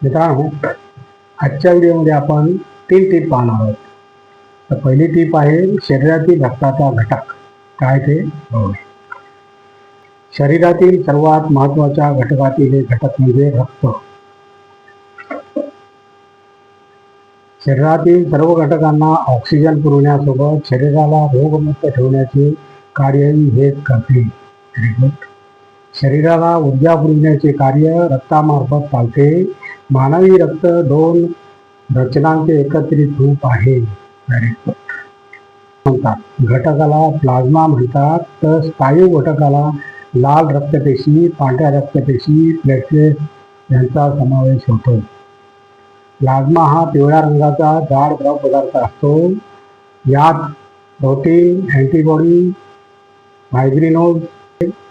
मित्रांनो, आजच्या व्हिडिओमध्ये आपण 3 टीप पाहणार आहोत. तर पहिली टीप आहे शरीरातील रक्ताचा घटक. काय ते बघूया. शरीरातील सर्वात महत्त्वाच्या घटकातील एक घटक म्हणजे रक्त. शरीरातील सर्व घटकांना ऑक्सिजन पुरवण्यासोबत शरीराला रोगमुक्त ठेवण्याचे कार्यही हेच करते. शरीराला ऊर्जा पुरवण्याचे कार्य रक्तामार्फत चालते. मानवी रक्त 2 रचनांचे एकत्रित रूप आहे. म्हणतात घटकाला प्लाझ्मा म्हणतात, तर स्थायू घटकाला लाल रक्तपेशी, पांढऱ्या रक्तपेशी, प्लेटलेट यांचा समावेश होतो. प्लाझ्मा हा पिवळ्या रंगाचा जाड द्रव पदार्थ असतो. यात प्रोटीन, अँटीबॉडी, फायब्रिनोज,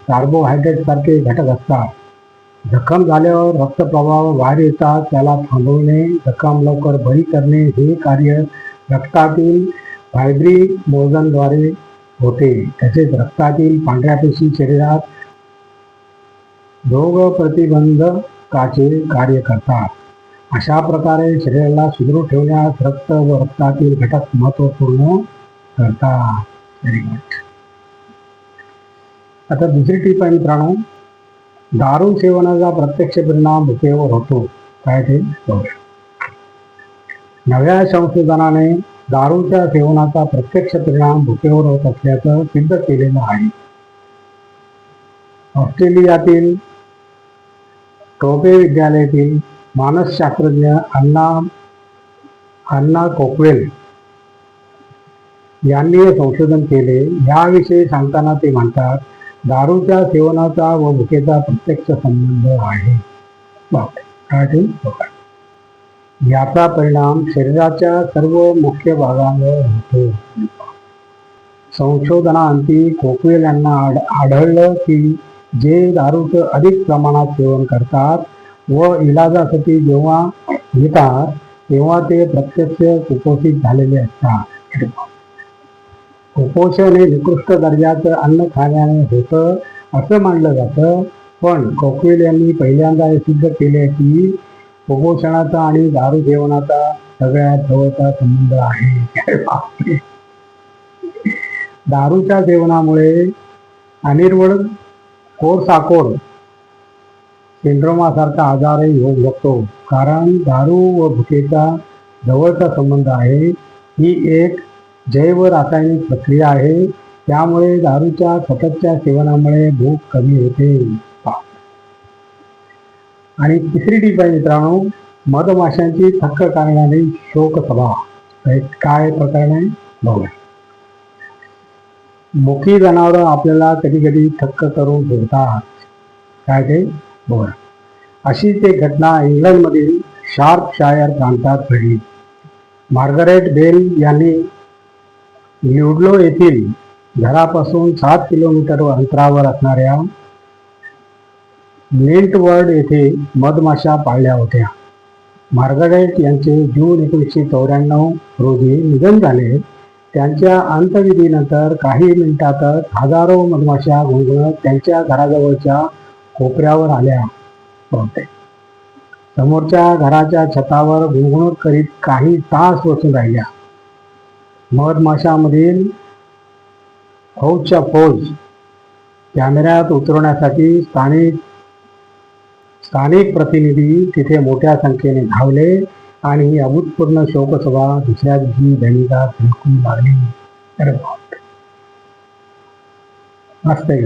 कार्बोहायड्रेट सारखे घटक असतात. जखम झाल्यावर रक्तप्रवाह बाहेर येतात, त्याला थांबवणे, जखम लवकर बरी करणे हे कार्य रक्तातील फायब्रिनोजनद्वारे होते. तसेच रक्तातील पांढऱ्या पेशी शरीरात रोग प्रतिबंधकाचे कार्य करतात. अशा प्रकारे शरीराला सुदृढ ठेवण्यास रक्त व रक्तातील घटक महत्त्वपूर्ण ठरतात. Very good. आता दुसरी टीप आहे मित्रांनो, दारू सेवनाचा प्रत्यक्ष परिणाम भुकेवर होतो. काय ते बघूया. नव्या संशोधनाने दारूच्या सेवनाचा प्रत्यक्ष परिणाम भुकेवर होत असल्याचं सिद्ध केलेलं आहे. ऑस्ट्रेलियातील टोबे विद्यालयातील मानसशास्त्रज्ञ अन्ना कोकवेल यांनी हे संशोधन केले. याविषयी सांगताना ते म्हणतात, दारूच्या सेवनाचा व भुकेचा प्रत्यक्ष संबंध आहे. काय ते बघा. याचा परिणाम शरीराच्या सर्व मुख्य भागांवर होतो. संशोधनाअंती कोकवेल यांना आढळलं की जे दारूचं अधिक प्रमाणात सेवन करतात व इलाजासाठी जेव्हा येतात तेव्हा ते प्रत्यक्ष कुपोषित झालेले असतात. कुपोषण हे निकृष्ट दर्जाचं अन्न खाण्याने होतं असं मानलं जातं. पण कोकवेल यांनी पहिल्यांदा हे सिद्ध केले की कुपोषणाचा आणि दारू सेवनाचा सगळ्यात जवळचा संबंध आहे. दारूच्या सेवनामुळे अनिर्वळ कोरसाकोर सिंड्रोमासारखा आजारही होऊ शकतो. कारण दारू व भुकेचा जवळचा संबंध आहे. ही एक जैव रासायनिक प्रक्रिया आहे. त्यामुळे दारूच्या सततच्या सेवनामुळे भूक कमी होते. आणि तिसरी टीप आहे मित्रांनो, मधमाशांची थक्क करणारी शोकसभा. काय प्रकरण आहे बघूया. मुकी जनावरं आपल्याला कधी कधी थक्क करून ठेवतात. काय ते बघूया. अशीच एक घटना इंग्लंडमधील शार्पशायर प्रांतात घडली. मार्गरेट बेल यांनी ल्युडलो येथील घरापासून 7 किलोमीटर अंतरावर असणाऱ्या लिंटवर्ड येथे मधमाशा पाळल्या होत्या. मार्गरेट यांचे जून 1994 रोजी निधन झाले. त्यांच्या अंत्यविधीनंतर काही मिनिटातच हजारो मधमाशा घुंगणत त्यांच्या घराजवळच्या कोपऱ्यावर आल्या. समोरच्या घराच्या छतावर घुंगणत करीत काही तास बसून राहिल्या. मधमाशांमधील फौजच्या फौज कॅमेऱ्यात उतरवण्यासाठी स्थानिक प्रतिनिधी तिथे मोठ्या संख्येने धावले आणि ही अभूतपूर्व शोकसभा दुसऱ्या दिवशी दैनिकात झळकू लागली. मस्त आहे.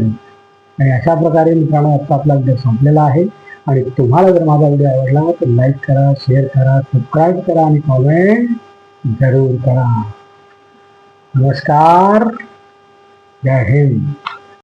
आणि अशा प्रकारे मित्रांनो आजचा आपला व्हिडिओ संपलेला आहे. आणि तुम्हाला जर माझा व्हिडिओ आवडला तर लाईक करा, शेअर करा, सबस्क्राईब करा आणि कॉमेंट जरूर करा. नमस्कार. जय हिंद.